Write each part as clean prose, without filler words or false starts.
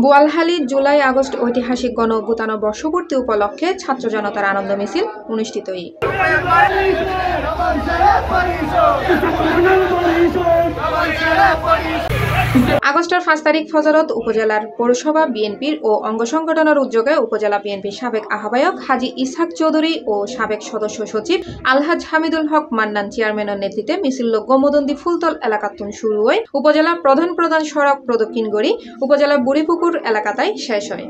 Boalkhali July August ঐতিহাসিক গণ অভ্যুত্থান বর্ষপূর্তি উপলক্ষে ছাত্র জনতার আনন্দ মিছিল অনুষ্ঠিত। আগস্টের 5 তারিখ ফজরত উপজেলার পৌরসভা বিএনপির ও অঙ্গ সংগঠনের উদ্যোগে উপজেলা বিএনপির সাবেক আহ্বায়ক হাজী ইসহাক চৌধুরী ও সাবেক সদস্য সচিব আলহাজ হামিদুল হক মান্নান চেয়ারম্যানের নেতৃত্বে মিছিল গোমদন্দি ফুলতল এলাকাতুন শুরু হয় উপজেলার প্রধান সড়ক প্রদক্ষিণ গড়ি উপজেলার বুড়িপুকুর এলাকাতায় শেষ হয়।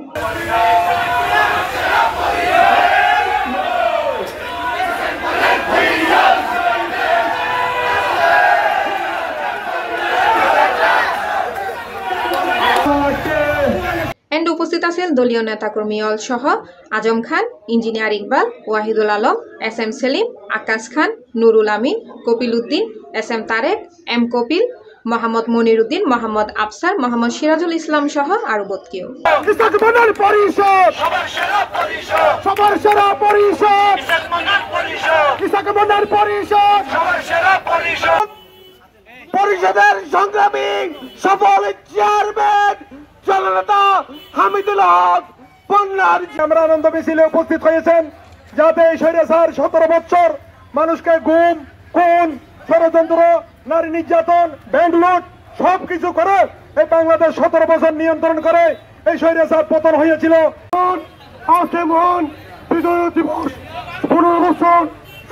উপস্থিত আছেন দলীয় নেতাকর্মী সহ আজম খান, ইঞ্জিনিয়ার ইকবাল, ওয়াহিদুল আলম, SM সেলিম, আকাশ খান, নুরুল আমিন, কপিল উদ্দিন, SM তারেক, M কপিল, মোহাম্মদ মনির উদ্দিন, মোহাম্মদ আফসার, মোহাম্মদ সিরাজুল ইসলাম সহ আরো বৎকেও। পরিষদের সংগ্রামী সফল চেয়ারম্যান জননেতা হামিদুল হক মান্নান আমরা আনন্দ মিছিলে উপস্থিত হয়েছেন, যাতে এই স্বৈরাচার 17 বছর মানুষকে গুম, খুন, ষড়যন্ত্র, নারী নির্যাতন, ব্যাংক লুট সবকিছু করে এই বাংলাদেশ 17 বছর নিয়ন্ত্রণ করে এই স্বৈরাচার পতন হয়েছিল। আজকে মহান বিজয় দিবস, 15 বছর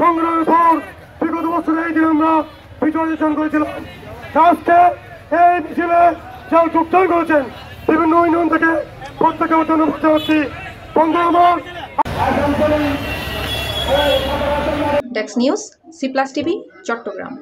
সংগ্রামের পর বিগত বছর এই দিন আমরা বিজয় অর্জন করেছিলাম। আজকে এই মিছিলে যারা যোগদান করেছেন বিভিন্ন ইউনিয়ন থেকে প্রত্যেকে ধন্যবাদ জানাচ্ছি। Desk news, C+ TV, Chittagong.